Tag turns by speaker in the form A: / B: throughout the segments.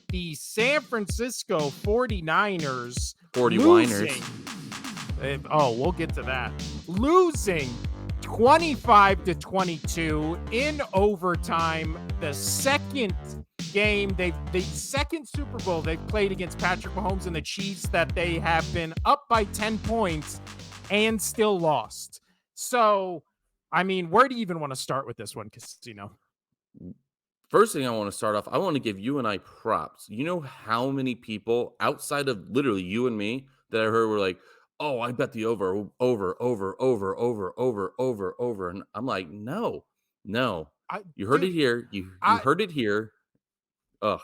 A: the San Francisco 49ers
B: 40
A: losing.
B: whiners.
A: We'll get to that. Losing 25-22 in overtime. The second game, the second Super Bowl they've played against Patrick Mahomes and the Chiefs that they have been up by 10 points and still lost. So, I mean, where do you even want to start with this one, Casino?
B: First thing I want to start off, I want to give you and I props. You know how many people outside of literally you and me that I heard were like, "Oh, I bet the over," and I'm like, "No, no, you heard it
A: Dude,
B: here. You heard it here." Ugh,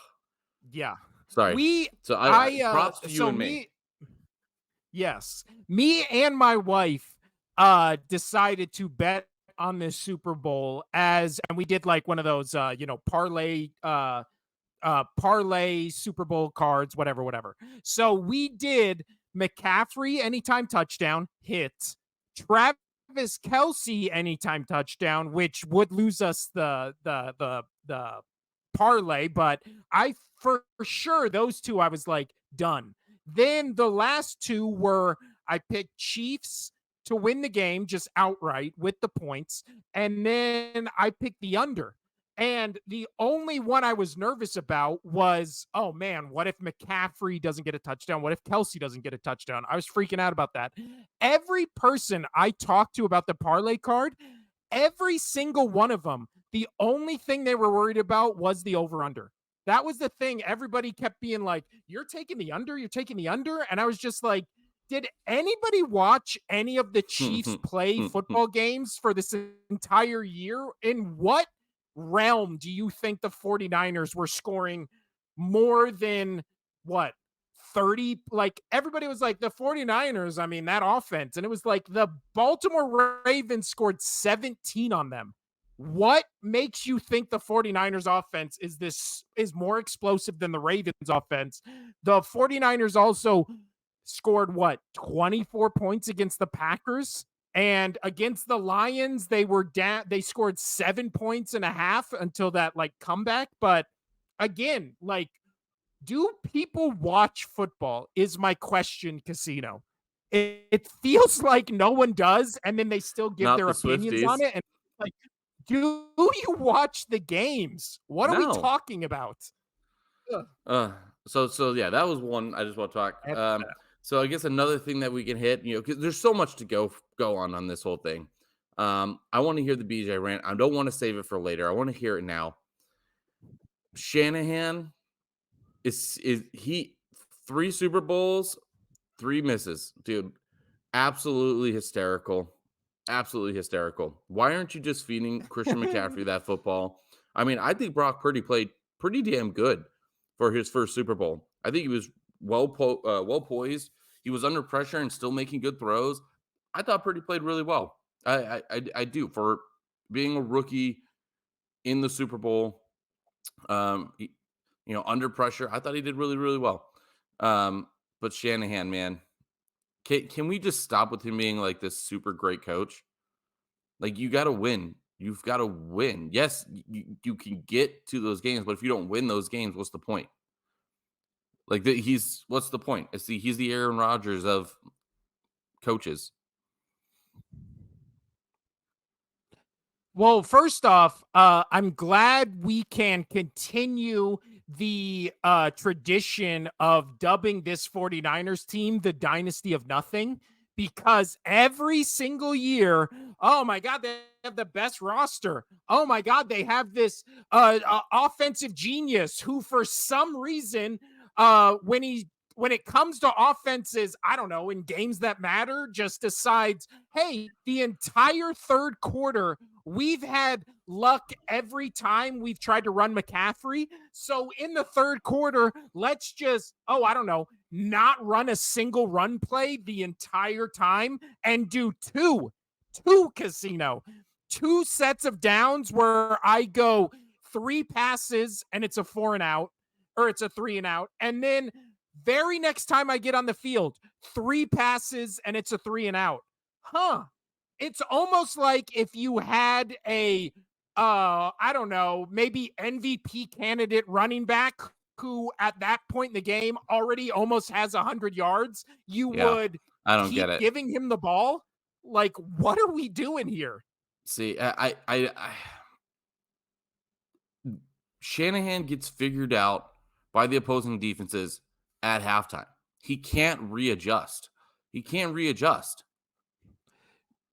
A: yeah.
B: sorry.
A: We,
B: So I props to you
A: so
B: and me.
A: me, yes, me and my wife decided to bet on this Super Bowl and we did like one of those parlay Super Bowl cards, whatever. So we did McCaffrey anytime touchdown hit, Travis Kelsey anytime touchdown, which would lose us the parlay, but I for sure those two I was like done. Then the last two were I picked Chiefs to win the game just outright with the points, and then I picked the under. And the only one I was nervous about was, oh man, what if McCaffrey doesn't get a touchdown? What if Kelsey doesn't get a touchdown? I was freaking out about that. Every person I talked to about the parlay card, every single one of them, the only thing they were worried about was the over-under. That was the thing. Everybody kept being like, you're taking the under, you're taking the under. And I was just like, did anybody watch any of the Chiefs play football games for this entire year? In what realm do you think the 49ers were scoring more than what? 30? Like everybody was like the 49ers, I mean, that offense. And it was like the Baltimore Ravens scored 17 on them. What makes you think the 49ers offense is more explosive than the Ravens offense? The 49ers also scored what, 24 points against the Packers, and against the Lions they were down, they scored 7 points and a half until that like comeback. But again, like, do people watch football is my question, Casino. It feels like no one does, and then they still give
B: Not
A: their
B: the
A: opinions on
B: Swifties.
A: it. And like, do you watch the games? What are we
B: No.
A: talking about?
B: So yeah, that was one I just want to talk. So I guess another thing that we can hit, because there's so much to go on this whole thing. I want to hear the BJ rant. I don't want to save it for later. I want to hear it now. Shanahan is he 3 Super Bowls, 3 misses, dude. Absolutely hysterical. Absolutely hysterical. Why aren't you just feeding Christian McCaffrey that football? I mean, I think Brock Purdy played pretty damn good for his first Super Bowl. I think he was well poised. He was under pressure and still making good throws. I thought Purdy played really well. I do, for being a rookie in the Super Bowl. Under pressure, I thought he did really, really well. But Shanahan, man, can we just stop with him being like this super great coach? Like, you got to win. You've got to win. Yes, you can get to those games, but if you don't win those games, what's the point? Like, what's the point? He's the Aaron Rodgers of coaches.
A: Well, first off, I'm glad we can continue the tradition of dubbing this 49ers team the Dynasty of Nothing, because every single year, oh my God, they have the best roster. Oh my God, they have this offensive genius who, for some reason, when it comes to offenses, I don't know, in games that matter, just decides, hey, the entire third quarter, we've had luck every time we've tried to run McCaffrey. So in the third quarter, let's just, I don't know, not run a single run play the entire time and do two Casino, 2 sets of downs where I go 3 passes and it's a 4 and out, or it's a 3 and out. And then very next time I get on the field, 3 passes and it's a 3 and out. It's almost like if you had a I don't know, maybe MVP candidate running back who at that point in the game already almost has 100 yards, you
B: Yeah.
A: would
B: I don't
A: keep
B: get it.
A: giving him the ball? Like, what are we doing here?
B: See, Shanahan gets figured out by the opposing defenses at halftime. He can't readjust. He can't readjust.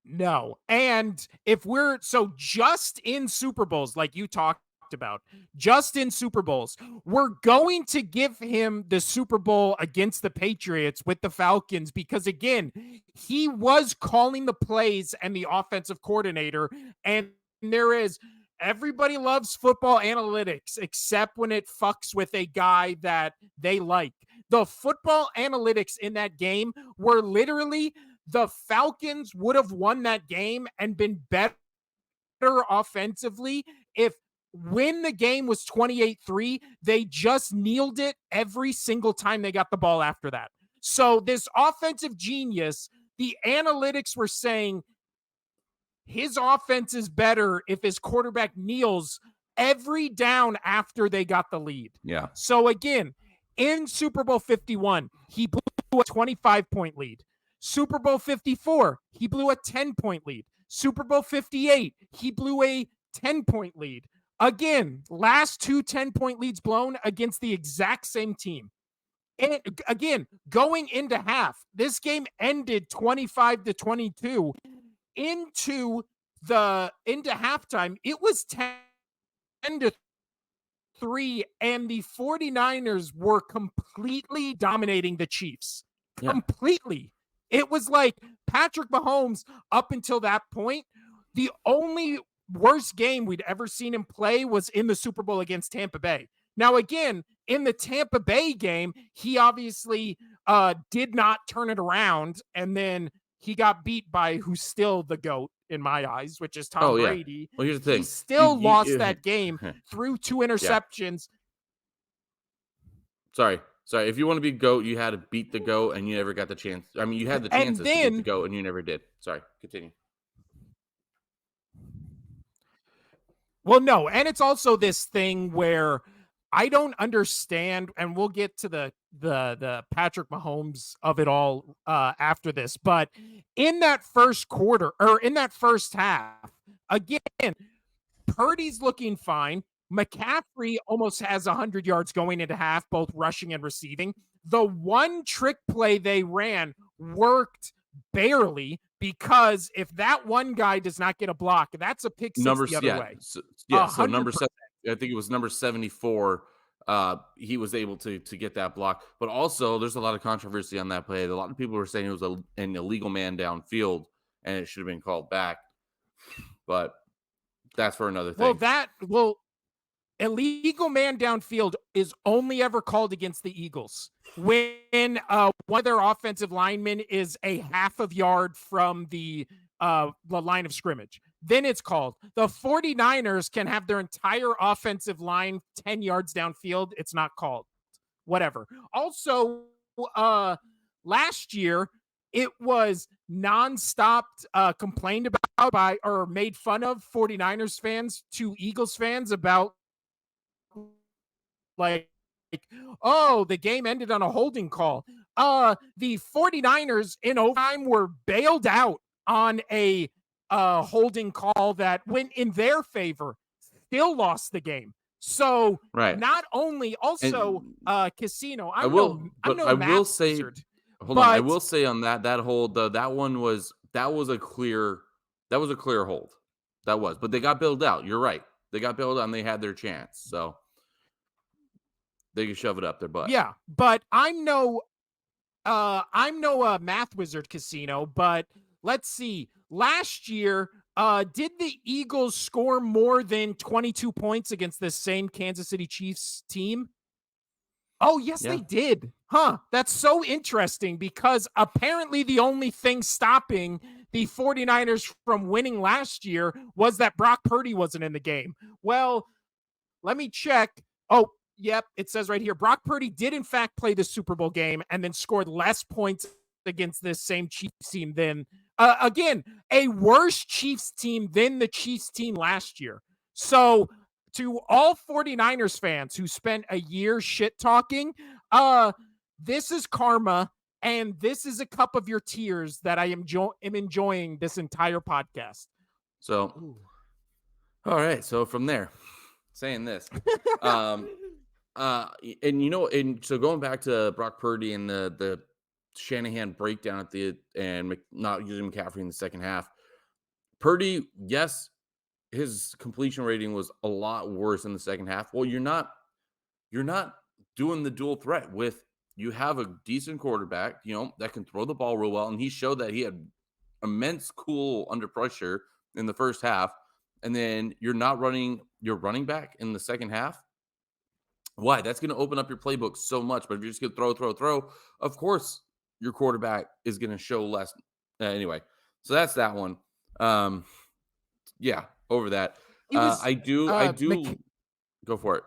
A: No. And if we're so just in Super Bowls, like you talked about, just in Super Bowls, we're going to give him the Super Bowl against the Patriots with the Falcons because, again, he was calling the plays and the offensive coordinator. And there is everybody loves football analytics except when it fucks with a guy that they like. The football analytics in that game were literally the Falcons would have won that game and been better offensively if when the game was 28-3, they just kneeled it every single time they got the ball after that. So this offensive genius, the analytics were saying his offense is better if his quarterback kneels every down after they got the lead.
B: Yeah.
A: So again, in Super Bowl 51, he blew a 25-point lead. Super Bowl 54, he blew a 10-point lead. Super Bowl 58, he blew a 10-point lead. Again, last two 10-point leads blown against the exact same team. And again, going into half, this game ended 25-22. Into halftime, it was 10-3, and the 49ers were completely dominating the Chiefs.
B: Yeah.
A: Completely. It was like Patrick Mahomes, up until that point, the only worst game we'd ever seen him play was in the Super Bowl against Tampa Bay. Now, again, in the Tampa Bay game, he obviously did not turn it around, and then he got beat by who's still the GOAT in my eyes, which is Tom Brady.
B: Well, here's the thing.
A: He still lost that game through two interceptions.
B: Sorry. If you want to be GOAT, you had to beat the GOAT, and you never got the chance. I mean, you had the chances to beat the GOAT, and you never did. Sorry. Continue.
A: Well, no, and it's also this thing where I don't understand, and we'll get to the Patrick Mahomes of it all after this, but in that first quarter, or in that first half, again, Purdy's looking fine. McCaffrey almost has 100 yards going into half, both rushing and receiving. The one trick play they ran worked barely, because if that one guy does not get a block, that's a pick six the other way.
B: So number 7, I think it was number 74. He was able to get that block, but also there's a lot of controversy on that play. A lot of people were saying it was an illegal man downfield and it should have been called back, but that's for another thing.
A: Illegal man downfield is only ever called against the Eagles when one of their offensive linemen is a half of yard from the line of scrimmage. Then it's called. The 49ers can have their entire offensive line 10 yards downfield. It's not called. Whatever. Also, last year, it was nonstop complained about by or made fun of 49ers fans to Eagles fans about like, oh, the game ended on a holding call. The 49ers in overtime were bailed out on a holding call that went in their favor, still lost the game. So not only also Casino. I will say
B: on that hold, that one was a clear hold. That was, but they got bailed out. You're right. They got bailed out and they had their chance. So they can shove it up their butt.
A: Yeah, but I'm no math wizard, Casino, but let's see. Last year, did the Eagles score more than 22 points against this same Kansas City Chiefs team? Oh, yes, they did. Huh. That's so interesting, because apparently the only thing stopping the 49ers from winning last year was that Brock Purdy wasn't in the game. Well, let me check. Oh, yep, it says right here, Brock Purdy did in fact play the Super Bowl game and then scored less points against this same Chiefs team than, again, a worse Chiefs team than the Chiefs team last year. So to all 49ers fans who spent a year shit talking, this is karma, and this is a cup of your tears that I am enjoying this entire podcast.
B: So, all right. So from there, saying this, and and so going back to Brock Purdy and the Shanahan breakdown at the and not using McCaffrey in the second half. Purdy, yes, his completion rating was a lot worse in the second half. Well, you're not doing the dual threat with you have a decent quarterback, that can throw the ball real well, and he showed that he had immense cool under pressure in the first half, and then you're not running your running back in the second half. Why? That's going to open up your playbook so much. But if you're just going to throw, of course your quarterback is going to show less. Anyway, so that's that one. Yeah, over that. I do go for it.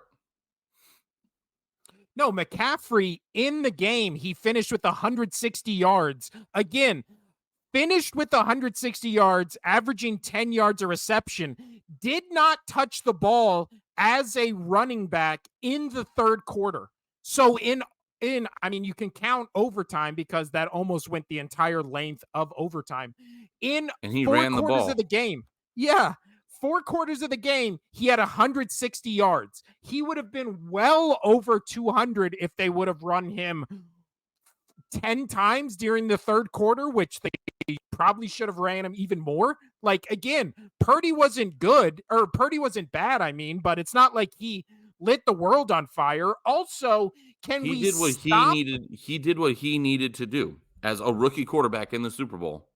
A: No, McCaffrey in the game, he finished with 160 yards. Again, finished with 160 yards, averaging 10 yards a reception, did not touch the ball as a running back in the third quarter. So I mean, you can count overtime because that almost went the entire length of overtime. And he ran the ball of the game. Yeah. 4 quarters of the game, he had 160 yards. He would have been well over 200 if they would have run him 10 times during the third quarter, which they probably should have ran him even more. Like, again, Purdy wasn't good, or Purdy wasn't bad, I mean, but it's not like he lit the world on fire. Also,
B: he did what he needed to do as a rookie quarterback in the Super Bowl.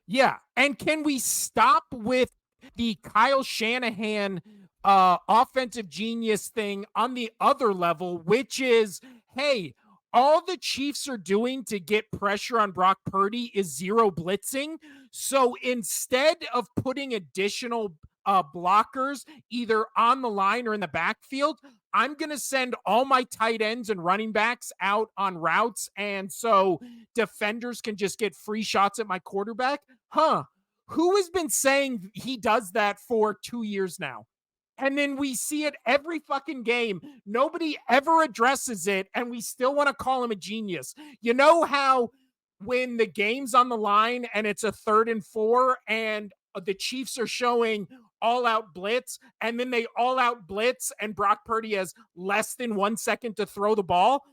A: Yeah, and can we stop with the Kyle Shanahan offensive genius thing on the other level, which is, hey, all the Chiefs are doing to get pressure on Brock Purdy is zero blitzing. So instead of putting additional blockers either on the line or in the backfield, I'm going to send all my tight ends and running backs out on routes. And so defenders can just get free shots at my quarterback. Who has been saying he does that for 2 years now? And then we see it every fucking game. Nobody ever addresses it, and we still want to call him a genius. You know how when the game's on the line and it's a 3rd and 4 and the Chiefs are showing all-out blitz, and then they all-out blitz and Brock Purdy has less than 1 second to throw the ball?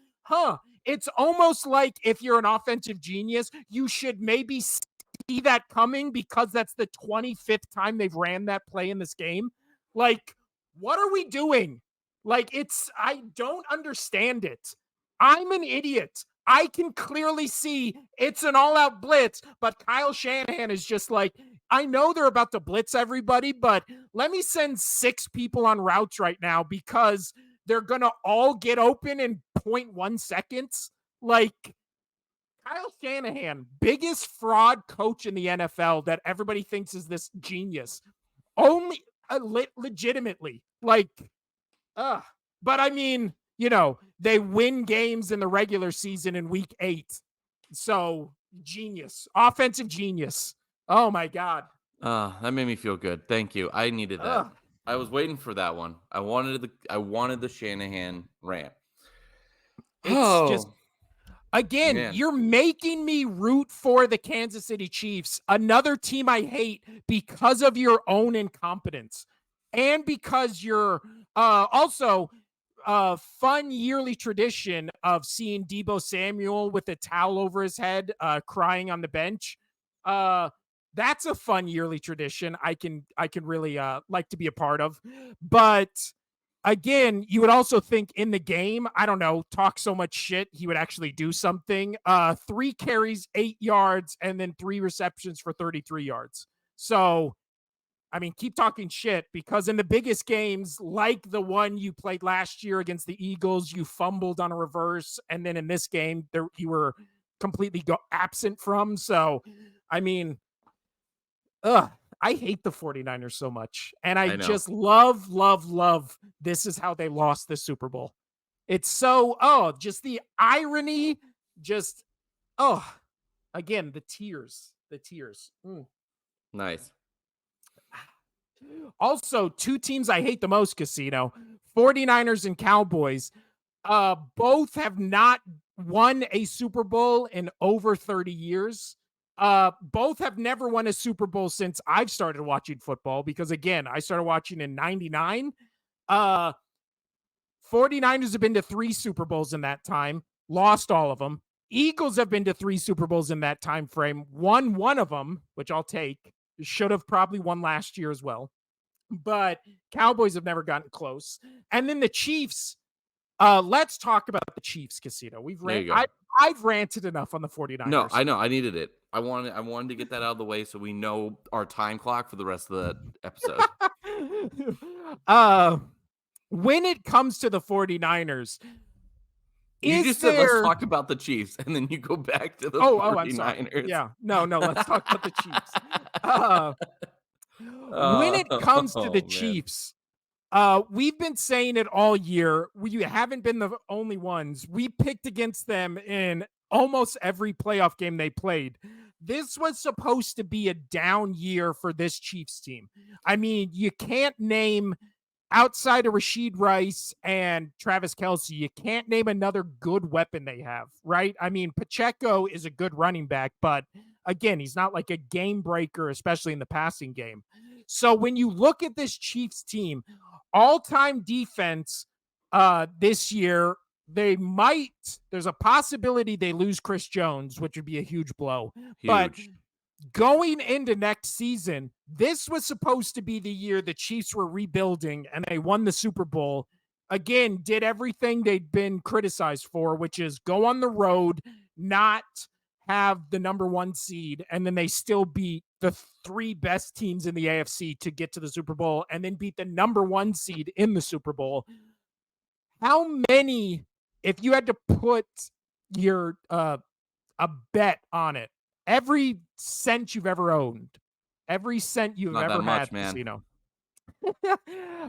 A: It's almost like if you're an offensive genius, you should maybe see that coming because that's the 25th time they've ran that play in this game. Like, what are we doing? Like, I don't understand it. I'm an idiot. I can clearly see it's an all-out blitz, but Kyle Shanahan is just like, I know they're about to blitz everybody, but let me send 6 people on routes right now because they're going to all get open in 0.1 seconds. Like, Kyle Shanahan, biggest fraud coach in the NFL that everybody thinks is this genius. Only legitimately, like, but I mean, they win games in the regular season in week 8. So genius, offensive genius. Oh my God.
B: That made me feel good. Thank you. I needed that. I was waiting for that one. I wanted the Shanahan rant.
A: It's just, again, man, you're making me root for the Kansas City Chiefs, another team I hate because of your own incompetence and because you're also fun yearly tradition of seeing Deebo Samuel with a towel over his head crying on the bench. That's a fun yearly tradition I can really like to be a part of. But again, you would also think in the game, I don't know, talk so much shit, he would actually do something. 3 carries, 8 yards, and then 3 receptions for 33 yards. So, I mean, keep talking shit because in the biggest games, like the one you played last year against the Eagles, you fumbled on a reverse. And then in this game, you were completely absent from. So, I mean, I hate the 49ers so much. And I just love this is how they lost the Super Bowl. It's so, just the irony, again, the tears.
B: Nice.
A: Also, two teams I hate the most, Casino, 49ers and Cowboys. Both have not won a Super Bowl in over 30 years. Both have never won a Super Bowl since I've started watching football because, again, I started watching in 99. Uh, 49ers have been to 3 Super Bowls in that time, lost all of them. Eagles have been to 3 Super Bowls in that time frame, won one of them, which I'll take. Should have probably won last year as well. But Cowboys have never gotten close. And then the Chiefs, let's talk about the Chiefs, Casino.
B: There you go.
A: I've ranted enough on the 49ers.
B: No, I know. I needed it. I wanted to get that out of the way so we know our time clock for the rest of the episode.
A: When it comes to the 49ers,
B: You just said let's talk about the Chiefs, and then you go back to the 49ers.
A: I'm sorry. Yeah. No, let's talk about the Chiefs. When it comes to the Chiefs, we've been saying it all year. We haven't been the only ones. We picked against them in almost every playoff game they played. This was supposed to be a down year for this Chiefs team. I mean, you can't name, outside of Rashid Rice and Travis Kelce, you can't name another good weapon they have, right? I mean, Pacheco is a good running back, but again, he's not like a game breaker, especially in the passing game. So when you look at this Chiefs team, all-time defense this year, there's a possibility they lose Chris Jones, which would be a huge blow.
B: Huge.
A: But going into next season, this was supposed to be the year the Chiefs were rebuilding and they won the Super Bowl. Again, did everything they'd been criticized for, which is go on the road, not have the number 1 seed, and then they still beat the 3 best teams in the AFC to get to the Super Bowl and then beat the number 1 seed in the Super Bowl. How many, if you had to put your a bet on it, every cent you've ever owned, every cent you've ever had, Casino.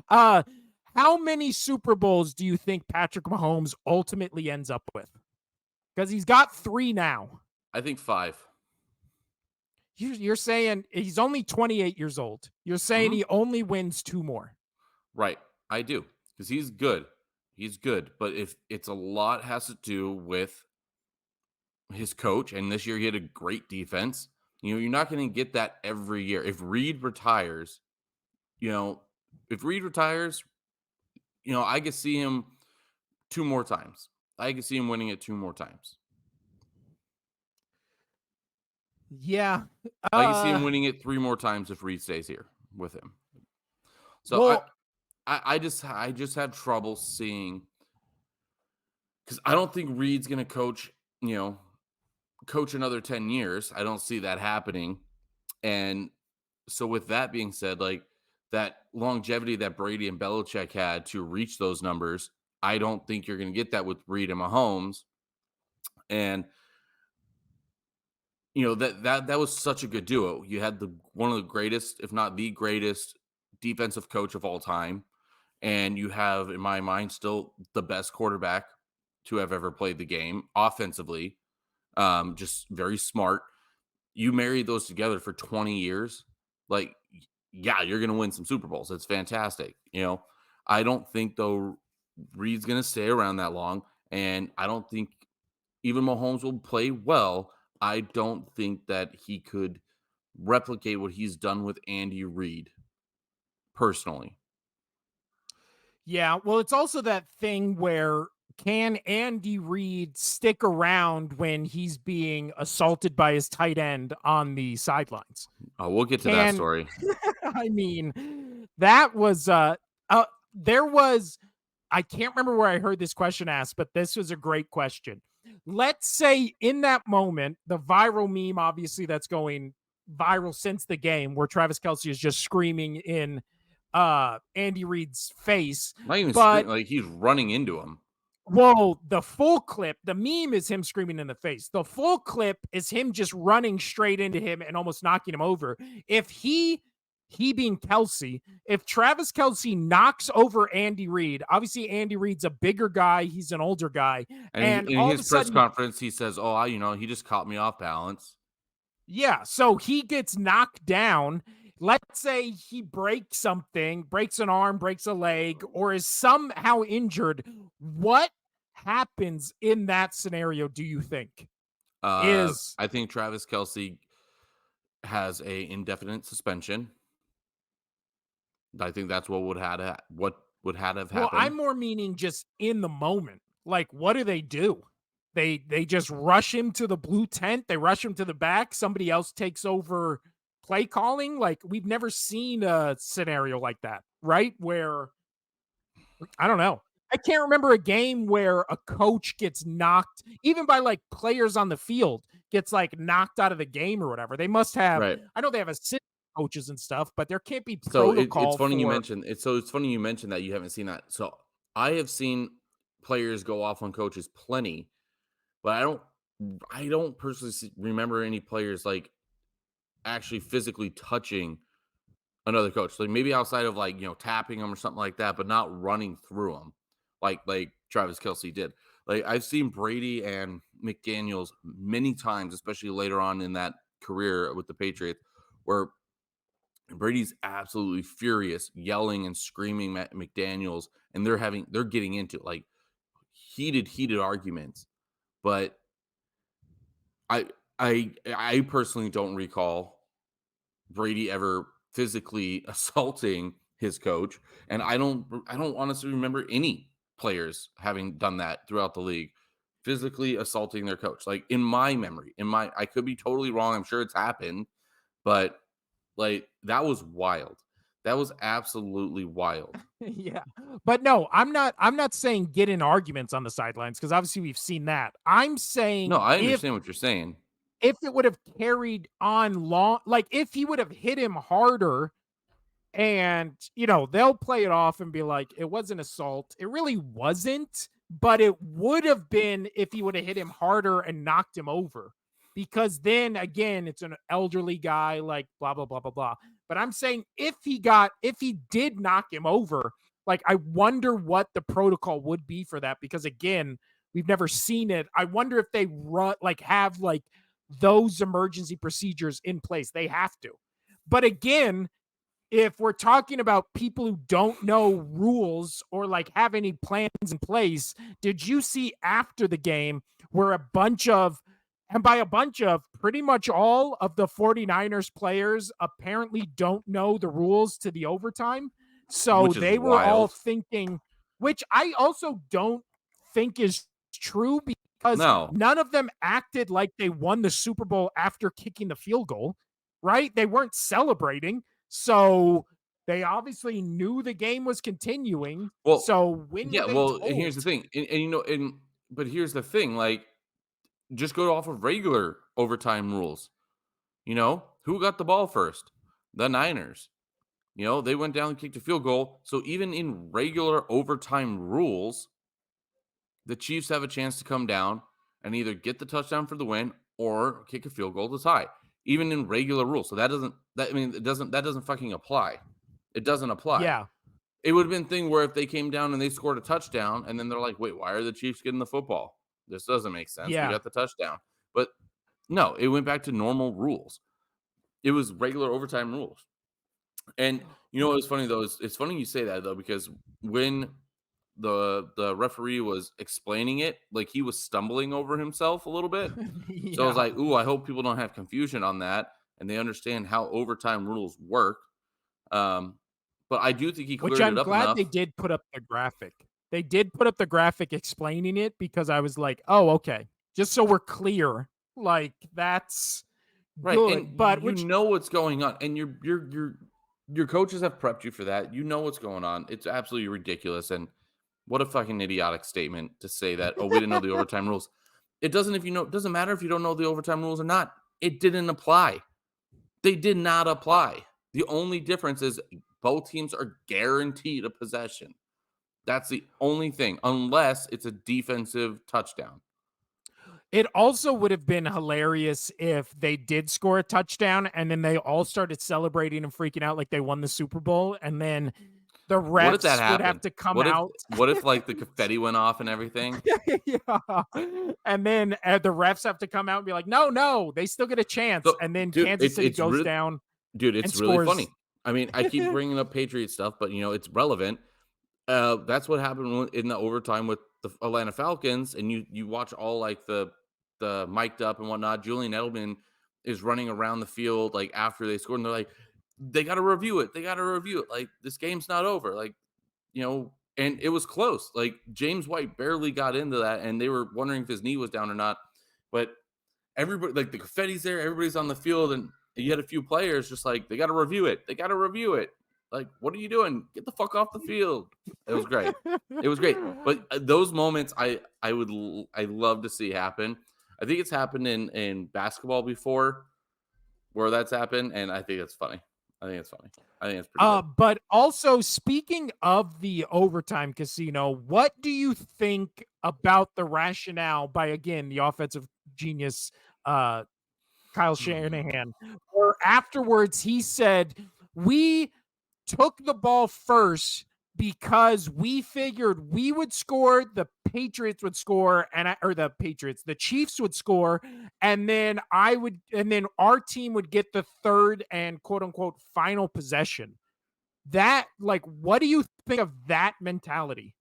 A: How many Super Bowls do you think Patrick Mahomes ultimately ends up with? Because he's got 3 now.
B: I think 5.
A: You're saying he's only 28 years old. You're saying he only wins 2 more.
B: Right. I do. Because he's good. He's good. But if it's a lot has to do with his coach, and this year he had a great defense. You know, you're not going to get that every year. If Reed retires, I could see him 2 more times. I could see him winning it 2 more times.
A: Yeah.
B: I can see him winning it 3 more times if Reed stays here with him. So I just have trouble seeing, because I don't think Reed's going to coach another 10 years. I don't see that happening. And so with that being said, like that longevity that Brady and Belichick had to reach those numbers, I don't think you're going to get that with Reed and Mahomes. And that was such a good duo. You had one of the greatest, if not the greatest, defensive coach of all time, and you have, in my mind, still the best quarterback to have ever played the game offensively. Just very smart. You marry those together for 20 years, like, yeah, you're going to win some Super Bowls. It's fantastic. I don't think, though, Reed's going to stay around that long, and I don't think even Mahomes will play well. I don't think that he could replicate what he's done with Andy Reid, personally.
A: Yeah, well, it's also that thing where, can Andy Reid stick around when he's being assaulted by his tight end on the sidelines?
B: Oh, we'll get to that story.
A: I mean, that was there was, I can't remember where I heard this question asked, but this was a great question. Let's say in that moment, the viral meme, obviously that's going viral since the game, where Travis Kelce is just screaming in Andy Reid's face.
B: Not even screaming, like he's running into him.
A: Well, the full clip, the meme is him screaming in the face. The full clip is him just running straight into him and almost knocking him over. If he being Kelce, if Travis Kelce knocks over Andy Reid, obviously Andy Reid's a bigger guy, he's an older guy.
B: And in his press conference, he says, he just caught me off balance.
A: Yeah, so he gets knocked down. let's say he breaks something, breaks an arm, breaks a leg, or is somehow injured. What happens in that scenario, do you think? Is
B: I think Travis Kelsey has a indefinite suspension. I think that's what would have
A: Well,
B: happened.
A: I'm more meaning just in the moment. Like, what do? They just rush him to the blue tent. They rush him to the back. Somebody else takes over play calling. Like, we've never seen a scenario like that, right? Where I don't know. I can't remember a game where a coach gets knocked, even by like players on the field, gets like knocked out of the game or whatever. They must have.
B: Right.
A: I know they have assistant coaches and stuff, but there can't be
B: So it's
A: protocol
B: funny you
A: for.
B: mentioned it's funny you mentioned that you haven't seen that. So I have seen players go off on coaches plenty, but I don't personally remember any players like actually physically touching another coach. Like maybe outside of like, tapping them or something like that, but not running through them like Travis Kelsey did. Like I've seen Brady and McDaniels many times, especially later on in that career with the Patriots, where Brady's absolutely furious, yelling and screaming at McDaniels, and they're getting into like heated arguments. But I I personally don't recall Brady ever physically assaulting his coach, and I don't honestly remember any players having done that throughout the league, physically assaulting their coach. Like in my memory, I could be totally wrong. I'm sure it's happened, but like that was wild. That was absolutely wild.
A: Yeah. But no, I'm not saying get in arguments on the sidelines because obviously we've seen that. I'm
B: No,
A: saying
B: I
A: if
B: understand what you're saying.
A: it would have carried on long, like if he would have hit him harder and they'll play it off and be like it was an assault. It really wasn't, but it would have been if he would have hit him harder and knocked him over. Because then again, it's an elderly guy, like blah blah blah blah blah. But I'm saying if he did knock him over, like I wonder what the protocol would be for that because again, we've never seen it. I wonder if they have like those emergency procedures in place. They have to. But again, if we're talking about people who don't know rules or like have any plans in place, did you see after the game where a bunch of, and by a bunch of, pretty much all of the 49ers players apparently don't know the rules to the overtime? So
B: Which is
A: they were all
B: wild.
A: thinking, which I also don't think is true because
B: No.
A: none of them acted like they won the Super Bowl after kicking the field goal, right? They weren't celebrating. So they obviously knew the game was continuing.
B: Well,
A: So when were
B: yeah,
A: they
B: well, and here's
A: told?
B: the thing. But here's the thing, like just go off of regular overtime rules. Who got the ball first? The Niners. They went down and kicked a field goal. So even in regular overtime rules, the Chiefs have a chance to come down and either get the touchdown for the win or kick a field goal to tie. Even in regular rules. So that doesn't fucking apply. It doesn't apply.
A: Yeah.
B: It would have been a thing where if they came down and they scored a touchdown and then they're like, wait, why are the Chiefs getting the football? This doesn't make sense. We
A: Yeah.
B: got the touchdown. But no, it went back to normal rules. It was regular overtime rules. And what's funny though is it's funny you say that though, because when the referee was explaining it, like he was stumbling over himself a little bit. So I was
A: Yeah.
B: like, ooh, I hope people don't have confusion on that and they understand how overtime rules work. Um, but I do think he
A: Which
B: cleared it
A: I'm
B: up
A: glad
B: enough.
A: they did put up the graphic. They did put up the graphic explaining it because I was like, oh, okay. Just so we're clear. Like that's
B: Right,
A: good.
B: and
A: But
B: you
A: which
B: know what's going on, and your coaches have prepped you for that. You know what's going on. It's absolutely ridiculous, and what a fucking idiotic statement to say that. Oh, we didn't know the overtime rules. It doesn't if you know. It doesn't matter if you don't know the overtime rules or not. It didn't apply. They did not apply. The only difference is both teams are guaranteed a possession. That's the only thing, unless it's a defensive touchdown.
A: it also would have been hilarious if they did score a touchdown and then they all started celebrating and freaking out like they won the Super Bowl. And then the
B: What if that
A: refs would have
B: happened?
A: to come
B: What if
A: out.
B: what if like the confetti went off and everything?
A: Yeah. And then the refs have to come out and be like, no, no, they still get a chance.
B: So,
A: And then
B: dude,
A: Kansas
B: it's
A: City
B: it's
A: goes
B: really
A: down.
B: Dude,
A: and
B: it's really
A: scores.
B: funny. I mean, I keep bringing up Patriot stuff, but, it's relevant. That's what happened in the overtime with the Atlanta Falcons, and you watch all, like, the mic'd up and whatnot. Julian Edelman is running around the field, like, after they scored, and they're like, "They gotta review it. They gotta review it. Like, this game's not over." Like, and it was close. Like, James White barely got into that, and they were wondering if his knee was down or not. But everybody, like, the confetti's there, everybody's on the field, and you had a few players just like, "They gotta review it. They gotta review it." Like, "What are you doing? Get the fuck off the field." It was great. It was great. But, those moments I love to see happen. I think it's happened in basketball before where that's happened, and I think it's funny. I think it's funny. I think it's pretty good.
A: But also speaking of the overtime casino, what do you think about the rationale by again the offensive genius uh Kyle Shanahan, where afterwards he said, "We took the ball first because we figured we would score, the Patriots would score, or the Patriots, the Chiefs would score, and then and then our team would get the third and quote unquote final possession." That, like, what do you think of that mentality?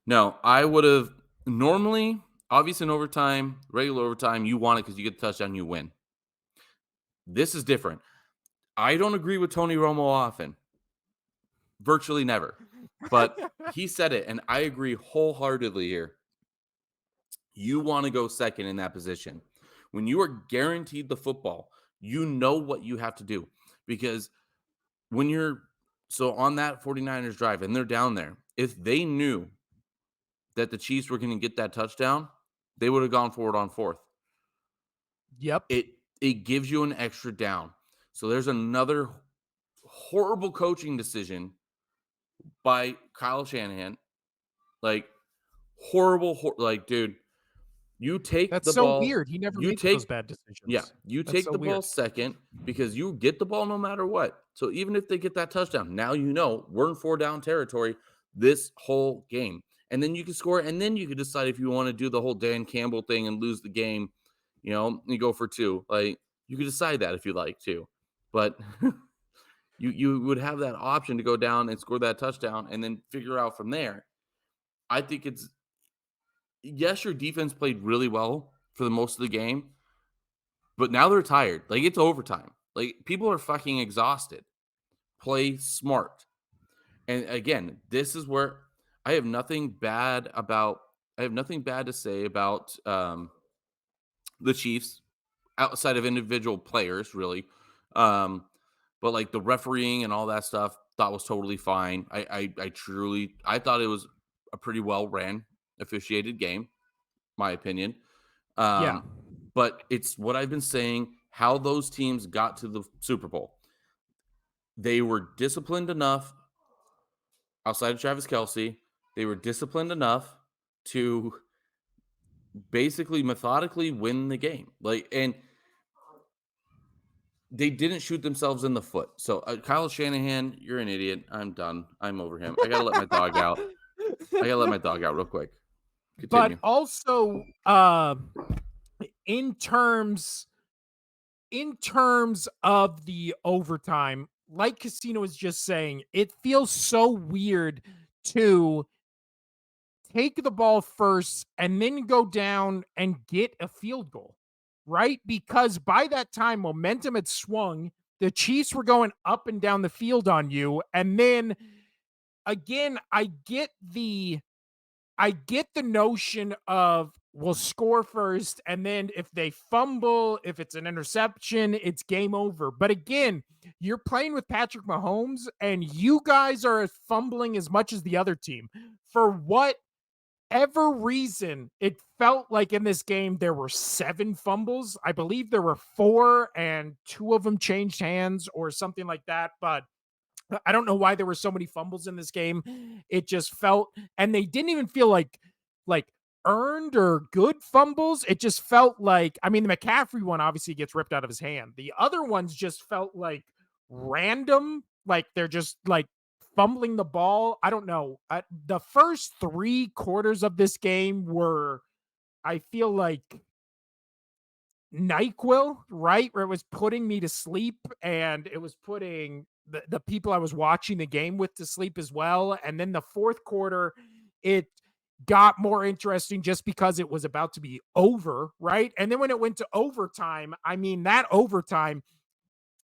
B: No, I would've normally, obviously in overtime, regular overtime, you want it because you get the touchdown, you win. This is different. I don't agree with Tony Romo often, virtually never, but he said it, and I agree wholeheartedly here. You wanna go second in that position. When you are guaranteed the football, you know what you have to do because when you're so on that 49ers drive and they're down there, if they knew that the Chiefs were gonna get that touchdown, they would have gone forward on 4th.
A: Yep.
B: It gives you an extra down. So there's another horrible coaching decision by Kyle Shanahan. Like, horrible, like, dude, you take
A: That's
B: the
A: so
B: ball,
A: weird. He never
B: you
A: makes those
B: take
A: bad
B: yeah,
A: decisions.
B: you
A: That's
B: take
A: so
B: the ball
A: weird.
B: second because you get the ball no matter what. So even if they get that touchdown, now you know we're in 4 down territory this whole game. And then you can score, and then you can decide if you want to do the whole Dan Campbell thing and lose the game, you go for 2. Like, you could decide that if you like to. But you would have that option to go down and score that touchdown and then figure out from there. I think it's yes, your defense played really well for the most of the game, but now they're tired. Like, it's overtime. Like, people are fucking exhausted. Play smart. And again, this is where I have nothing bad about I have nothing bad to say about the Chiefs outside of individual players, really. Um, but like the refereeing and all that stuff, thought was totally fine. I truly I thought it was a pretty well ran, officiated game, my opinion.
A: Yeah.
B: Um, but it's what I've been saying. How those teams got to the Super Bowl. They were disciplined enough outside of Travis Kelsey. They were disciplined enough to basically methodically win the game. Like, and they didn't shoot themselves in the foot. So, Kyle Shanahan, you're an idiot. I'm done. I'm over him. I gotta let my dog out. I gotta let my dog out real quick.
A: But
B: Continue.
A: also, in terms in terms of the overtime, like Casino was just saying, it feels so weird to take the ball first and then go down and get a field goal, right? Because by that time, momentum had swung. The Chiefs were going up and down the field on you. And then again, I get the notion of we'll score first, and then if they fumble, if it's an interception, it's game over. But again, you're playing with Patrick Mahomes, and you guys are fumbling as much as the other team. For whatever reason, it felt like in this game there were 7 fumbles. I believe there were 4, and 2 of them changed hands or something like that. But I don't know why there were so many fumbles in this game. It just felt, and they didn't even feel like earned or good fumbles. It just felt like, I mean, the McCaffrey one obviously gets ripped out of his hand. The other ones just felt like random, like they're just like fumbling the ball. I don't know. The first 3 quarters of this game were, I feel like NyQuil, right? Where it was putting me to sleep and it was putting the people I was watching the game with to sleep as well. And then the fourth quarter, it got more interesting just because it was about to be over, right? And then when it went to overtime, I mean, that overtime,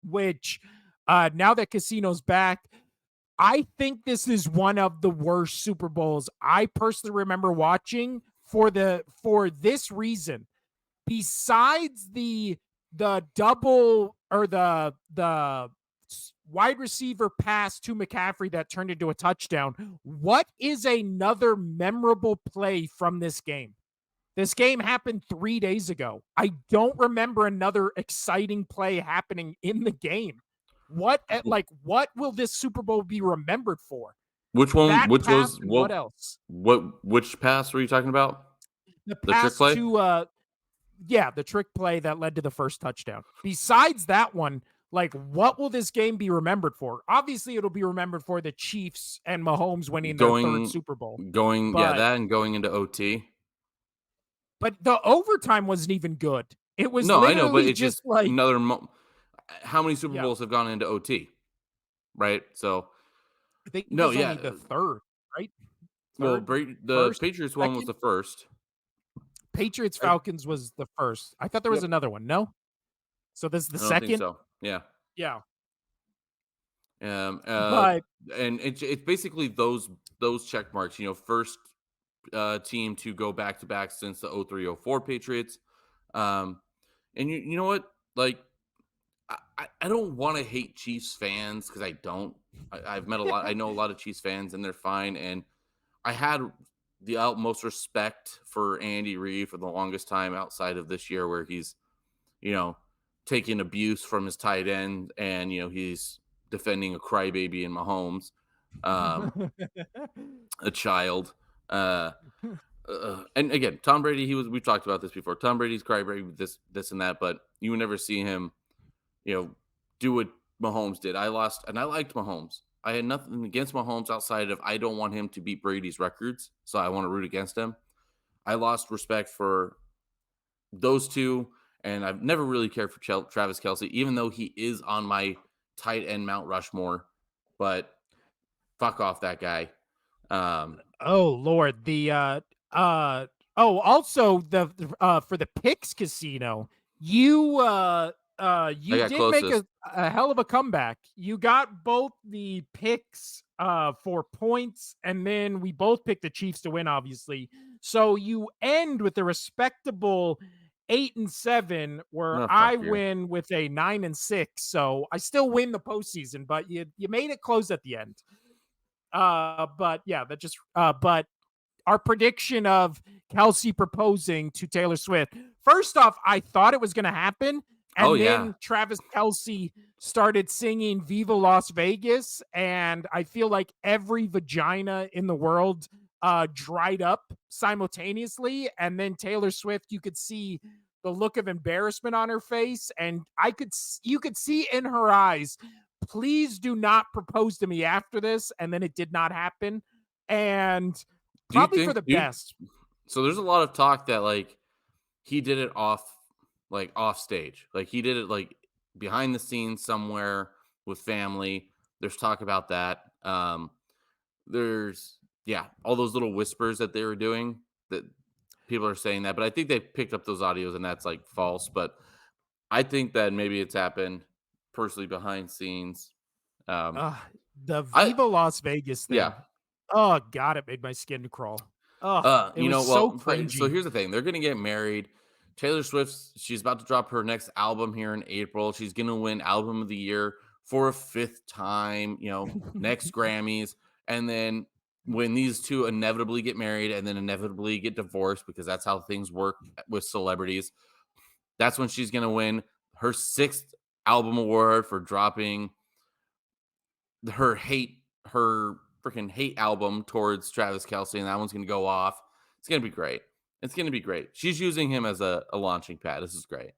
A: which now that casino's back, I think this is one of the worst Super Bowls I personally remember watching for this reason. Besides the double or the wide receiver pass to McCaffrey that turned into a touchdown, what is another memorable play from this game? This game happened 3 days ago. I don't remember another exciting play happening in the game. What will this Super Bowl be remembered for?
B: Which one?
A: That
B: Which
A: pass
B: was
A: and what else?
B: Which pass were you talking about?
A: The
B: The trick
A: pass
B: play?
A: to yeah, the trick play that led to the first touchdown. Besides that one, like what will this game be remembered for? Obviously, it'll be remembered for the Chiefs and Mahomes winning their third
B: Going,
A: Super Bowl.
B: yeah,
A: But
B: that and going into OT.
A: the overtime wasn't even good. It was
B: No, I know, but
A: literally
B: it's just
A: just like,
B: another. How many Super
A: yeah,
B: Bowls have gone into OT? Right. So
A: I think it
B: no,
A: was
B: yeah.
A: only the third, right?
B: Well,
A: Third,
B: The
A: first,
B: Patriots one was
A: second.
B: the first.
A: Patriots
B: I,
A: Falcons was the first. I thought there was
B: yep.
A: another one. No, so this is the
B: I don't think
A: second.
B: so. Yeah.
A: Yeah,
B: Um.
A: but
B: And it's basically those check marks. First team to go back to back since the 03-04 Patriots. Um. And you know what? Like, I don't want to hate Chiefs fans because I don't. I've met a lot. I know a lot of Chiefs fans, and they're fine. And I had the utmost respect for Andy Reid for the longest time outside of this year, where he's you know taking abuse from his tight end, and he's defending a crybaby in Mahomes, um, a child. Uh, and again, Tom Brady. We've talked about this before. Tom Brady's crybaby, this, and that, but you would never see him you know, do what Mahomes did. I lost, and I liked Mahomes. I had nothing against Mahomes outside of I don't want him to beat Brady's records, so I want to root against him. I lost respect for those two, and I've never really cared for Travis Kelce, even though he is on my tight end Mount Rushmore. But fuck off that guy. Um,
A: oh Lord, uh also for the Picks Casino,
B: I
A: you
B: got
A: did make
B: closest.
A: a hell of a comeback. You got both the picks for points, and then we both picked the Chiefs to win, obviously. So you end with a respectable 8-7, where
B: Oh, fuck
A: I
B: you.
A: win with a 9-6. So I still win the postseason, but you made it close at the end. But yeah, but our prediction of Kelsey proposing to Taylor Swift. First off, I thought it was going to happen.
B: Oh
A: And
B: yeah,
A: then Travis Kelsey started singing Viva Las Vegas. And I feel like every vagina in the world dried up simultaneously. And then Taylor Swift, you could see the look of embarrassment on her face. And you could see in her eyes, please do not propose to me after this. And then it did not happen. And
B: do you
A: probably for
B: think,
A: the
B: dude?
A: best.
B: So there's a lot of talk that he did it off stage. Like he did it behind the scenes somewhere with family. There's talk about that. There's yeah, all those little whispers that they were doing that people are saying that, but I think they picked up those audios and that's false. But I think that maybe it's happened personally behind scenes. Um,
A: Uh, the
B: I
A: Viva Las Vegas
B: yeah.
A: thing. Oh God, it made my skin crawl. Oh, it was so
B: But so
A: cringy.
B: here's the thing. They're gonna get married. Taylor Swift's she's about to drop her next album here in April. She's gonna win album of the year for a fifth time, next Grammys. And then when these two inevitably get married and then inevitably get divorced, because that's how things work with celebrities, that's when she's gonna win her sixth album award for dropping her freaking hate album towards Travis Kelsey, and that one's gonna go off. It's gonna be great. It's gonna be great. She's using him as a launching pad. This is great.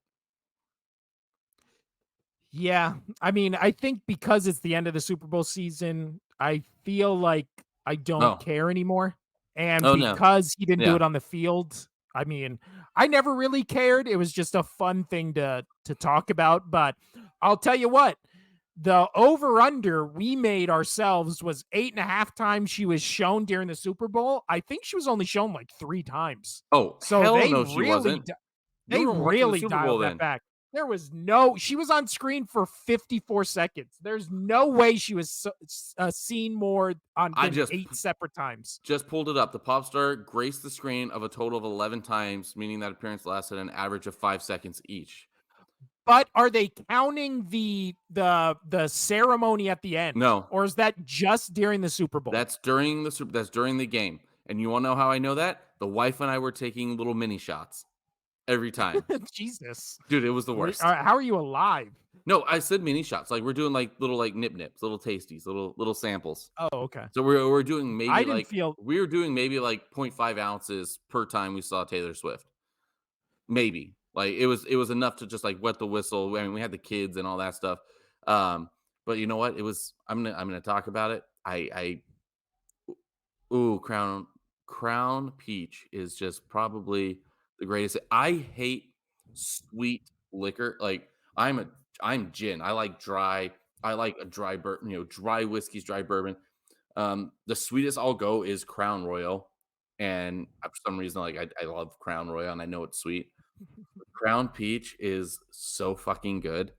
A: Yeah, I mean, I think because it's the end of the Super Bowl season, I feel like I don't
B: Oh,
A: care anymore. And
B: oh no,
A: because he didn't do
B: yeah,
A: it on the field, I mean, I never really cared. It was just a fun thing to talk about. But I'll tell you what, the over under we made ourselves was 8.5 times she was shown during the Super Bowl. I think she was only shown like 3 times.
B: Oh,
A: So
B: hell no, she wasn't. You
A: they
B: weren't watching the
A: really
B: Super Bowl
A: dialed that
B: then.
A: back. There was she was on screen for 54 seconds. There's no way she was seen more
B: I
A: than
B: just
A: 8 separate times.
B: just pulled it up. The pop star graced the screen of a total of 11 times, meaning that appearance lasted an average of 5 seconds each.
A: But are they counting the ceremony at the end?
B: No.
A: Or is that just during the Super Bowl?
B: That's during the game. And you want to know how I know that? The wife and I were taking little mini shots every time.
A: Jesus.
B: Dude, it was the worst.
A: How are you alive?
B: No, I said mini shots. Like we're doing like little like nip nips, little tasties, little samples.
A: Oh, okay.
B: So we're doing maybe
A: I didn't
B: like
A: feel
B: we were doing maybe like 0.5 ounces per time we saw Taylor Swift. Maybe. Like it was enough to just like wet the whistle. I mean, we had the kids and all that stuff. But you know what? It was I'm gonna talk about it. Ooh, Crown Peach is just probably the greatest. I hate sweet liquor. Like I'm gin. I like dry. I like a dry dry whiskeys, dry bourbon. The sweetest I'll go is Crown Royal, and for some reason, like I love Crown Royal, and I know it's sweet. Crown Peach is so fucking good.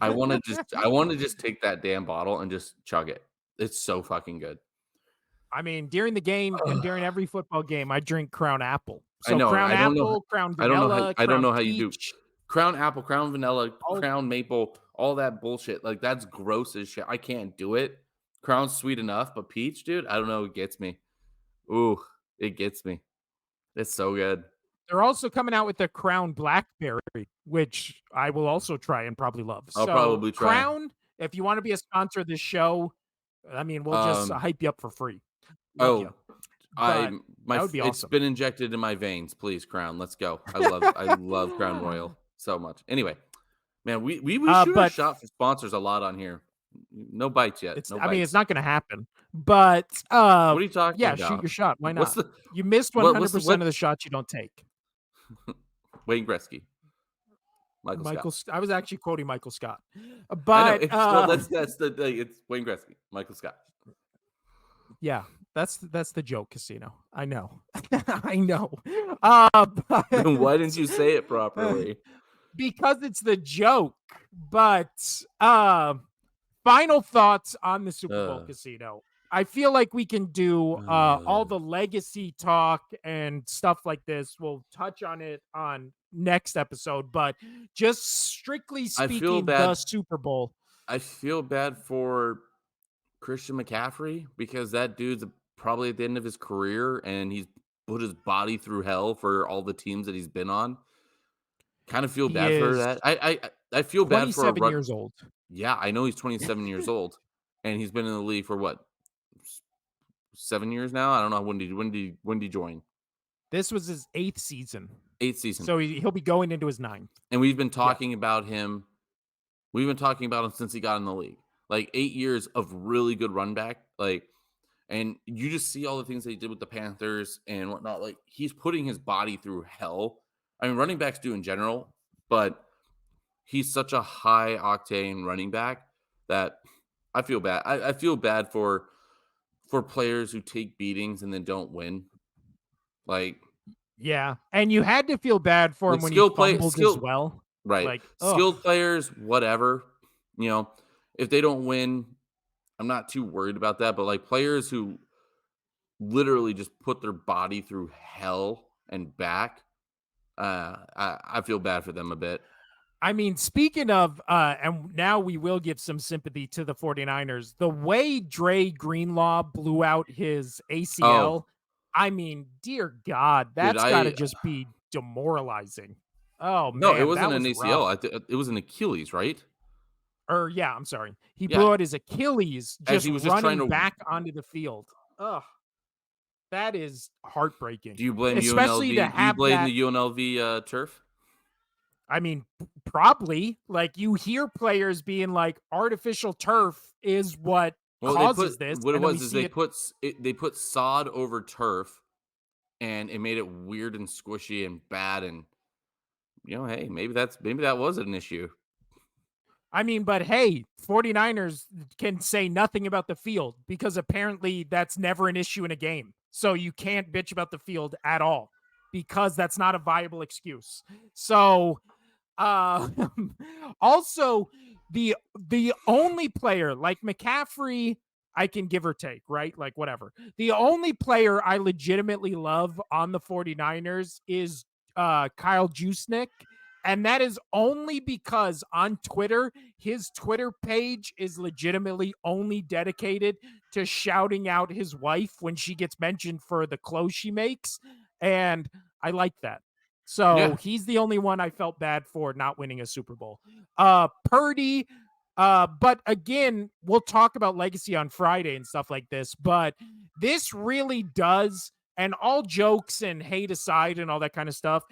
B: I want to just take that damn bottle and just chug it. It's so fucking good.
A: I mean, during the game and during every football game, I drink Crown Apple.
B: I
A: So
B: know.
A: Crown Apple, Crown Vanilla,
B: I don't
A: Crown
B: know how you do
A: Peach.
B: Crown Apple, Crown Vanilla,
A: Oh,
B: Crown Maple, all that bullshit. Like that's gross as shit. I can't do it. Crown's sweet enough, but peach, dude, I don't know. It gets me. Ooh, it gets me. It's so good.
A: they're also coming out with the Crown Blackberry, which I will also try and probably love.
B: I'll
A: So
B: probably try.
A: Crown, if you want to be a sponsor of this show, I mean, we'll just
B: Um.
A: hype you up for free. Love
B: Oh,
A: you. But that would be
B: it's
A: awesome.
B: been injected in my veins. Please, Crown. Let's go. I love Crown Royal so much. Anyway, man, we shoot our
A: But
B: shot for sponsors a lot on here. No bites yet.
A: it's
B: No
A: I mean, it's
B: bites.
A: not gonna happen. But
B: What are you talking
A: yeah, shoot
B: about?
A: your shot. Why
B: What's
A: not?
B: the
A: You missed
B: what's the
A: 100%
B: what?
A: of the shots you don't take.
B: Wayne Gretzky, Michael Scott.
A: I was actually quoting Michael Scott.
B: I know.
A: But
B: It's well, that's the it's Wayne Gretzky, Michael Scott.
A: yeah, that's the joke, Casino. I know. I know.
B: Then why didn't
A: But
B: you say it properly?
A: because it's the joke. But final thoughts on the Super Bowl,
B: Uh,
A: Casino. I feel like we can do all
B: uh,
A: the legacy talk and stuff like this. We'll touch on it on next episode, but just strictly
B: I feel
A: speaking, the
B: bad.
A: Super Bowl.
B: I feel bad for Christian McCaffrey because that dude's probably at the end of his career and he's put his body through hell for all the teams that he's been on. Kind of feel
A: He
B: bad for
A: is
B: that. I feel bad for a
A: 27
B: run.
A: years old.
B: Yeah, I know he's 27 years old, and he's been in the league for what 7 years now. I don't know when did he join?
A: This was his 8th season.
B: 8th season,
A: So he'll be going into his 9th.
B: and we've been
A: Yeah.
B: talking about him. We've been talking about him since he got in the league. Like 8 years of really good run back. Like, and you just see all the things that he did with the Panthers and whatnot. Like he's putting his body through hell. I mean, running backs do in general, but he's such a high octane running back that I feel bad. I feel bad for players who take beatings and then don't win. Like
A: Yeah. And you had to feel bad for him when he
B: skill play
A: fumbled as
B: skill
A: well.
B: right.
A: Like,
B: Skilled
A: ugh.
B: players, whatever. You know, if they don't win, I'm not too worried about that. But like players who literally just put their body through hell and back, I feel bad for them a bit.
A: I mean, speaking of, and now we will give some sympathy to the 49ers. The way Dre Greenlaw blew out his ACL,
B: Oh,
A: I mean, dear God,
B: dude,
A: that's got to just be demoralizing. Oh,
B: no, it
A: man,
B: wasn't
A: that
B: an
A: was
B: ACL.
A: rough.
B: It was an Achilles, right?
A: Or, yeah, I'm sorry. He
B: Yeah,
A: blew out his Achilles
B: as
A: just
B: he was just trying
A: running
B: to.
A: back onto the field. Ugh, that is heartbreaking,
B: Do you blame
A: especially to
B: UNLV? Do you
A: have
B: blame
A: that.
B: the UNLV turf?
A: I mean, probably like you hear players being like, artificial turf is what
B: Well,
A: causes this.
B: what it
A: And then we
B: was is
A: see it.
B: they put sod over turf, and it made it weird and squishy and bad. And hey, maybe that was an issue.
A: I mean, but hey, 49ers can say nothing about the field because apparently that's never an issue in a game. So you can't bitch about the field at all because that's not a viable excuse. So uh also the only player like McCaffrey I can give or take, right? Like whatever. The only player I legitimately love on the 49ers is Kyle Juszczyk, and that is only because on Twitter, his Twitter page is legitimately only dedicated to shouting out his wife when she gets mentioned for the clothes she makes. And I like that. So
B: Yeah.
A: he's the only one I felt bad for not winning a Super Bowl. Purdy, but again, we'll talk about legacy on Friday and stuff like this, but this really does, and all jokes and hate aside and all that kind of stuff,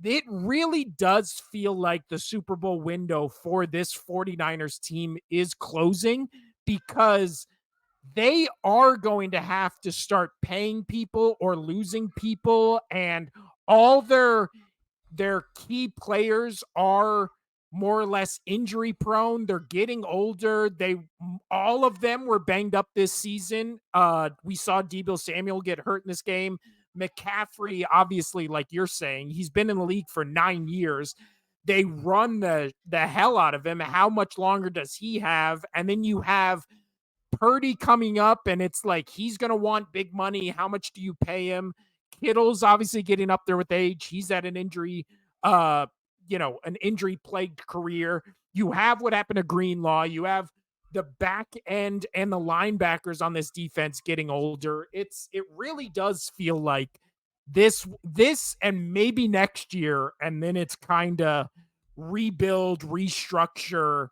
A: it really does feel like the Super Bowl window for this 49ers team is closing because they are going to have to start paying people or losing people, and all their key players are more or less injury prone. They're getting older. All of them were banged up this season. We saw Deebo Samuel get hurt in this game. McCaffrey, obviously, like you're saying, he's been in the league for 9 years. They run the hell out of him. How much longer does he have? And then you have Purdy coming up, and it's like he's going to want big money. How much do you pay him? Kittle's obviously getting up there with age. He's at an uh, an injury plagued career. You have what happened to Greenlaw. You have the back end and the linebackers on this defense getting older. It really does feel like this and maybe next year, and then it's kind of rebuild, restructure,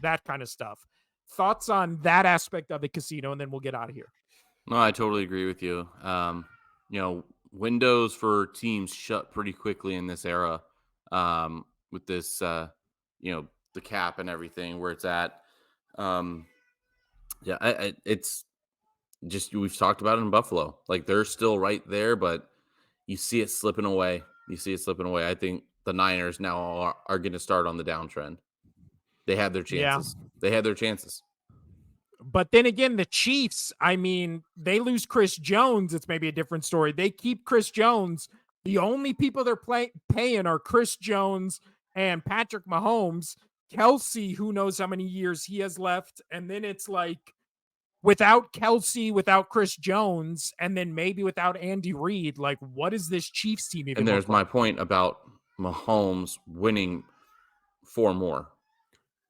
A: that kind of stuff. Thoughts on that aspect of the casino, and then we'll get out of here.
B: No, I totally agree with you. Windows for teams shut pretty quickly in this era, with this, the cap and everything where it's at. It's just, we've talked about it in Buffalo. Like they're still right there, but you see it slipping away. I think the Niners now are going to start on the downtrend. They had their chances.
A: But then again, the Chiefs, I mean, they lose Chris Jones. It's maybe a different story. They keep Chris Jones. The only people they're paying are Chris Jones and Patrick Mahomes. Kelsey, who knows how many years he has left. And then it's like without Kelsey, without Chris Jones, and then maybe without Andy Reid, like what is this Chiefs team even?
B: And there's my point about Mahomes winning 4 more.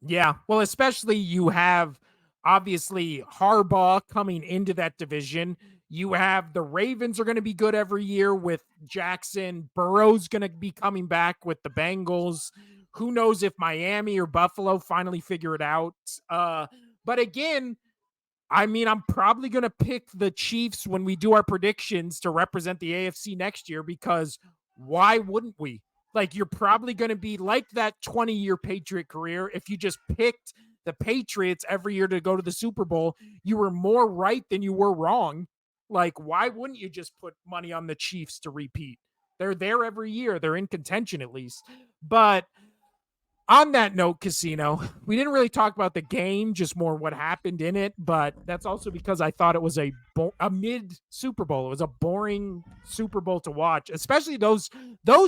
A: Yeah. Well, especially you have obviously Harbaugh coming into that division. You have the Ravens are going to be good every year with Jackson. Burrow's going to be coming back with the Bengals. Who knows if Miami or Buffalo finally figure it out. But again, I mean, I'm probably going to pick the Chiefs when we do our predictions to represent the AFC next year because why wouldn't we? Like, you're probably going to be like that 20-year Patriot career. If you just picked the Patriots every year to go to the Super Bowl, you were more right than you were wrong. Like, why wouldn't you just put money on the Chiefs to repeat? They're there every year. They're in contention at least. But on that note, Casino, we didn't really talk about the game, just more what happened in it. But that's also because I thought it was a mid Super Bowl. It was a boring Super Bowl to watch, especially those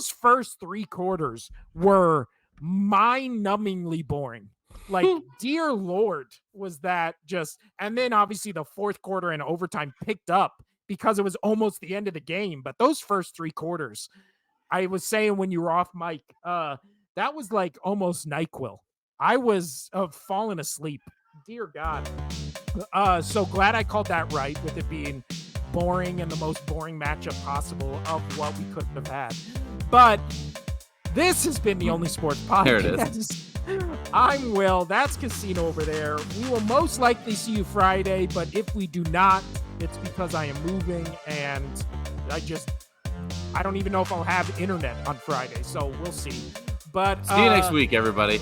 A: first 3 quarters were mind-numbingly boring. Like, dear Lord, was that just. And then obviously the fourth quarter and overtime picked up because it was almost the end of the game. But those first 3 quarters, I was saying when you were off mic, that was like almost NyQuil. I was falling asleep. Dear God. So glad I called that right with it being boring and the most boring matchup possible of what we couldn't have had. But this has been the Only Sports Podcast.
B: There it is.
A: I'm Will. That's Casino over there. We will most likely see you Friday, but if we do not, it's because I am moving and I don't even know if I'll have internet on Friday, so we'll see. But
B: see you next week, everybody.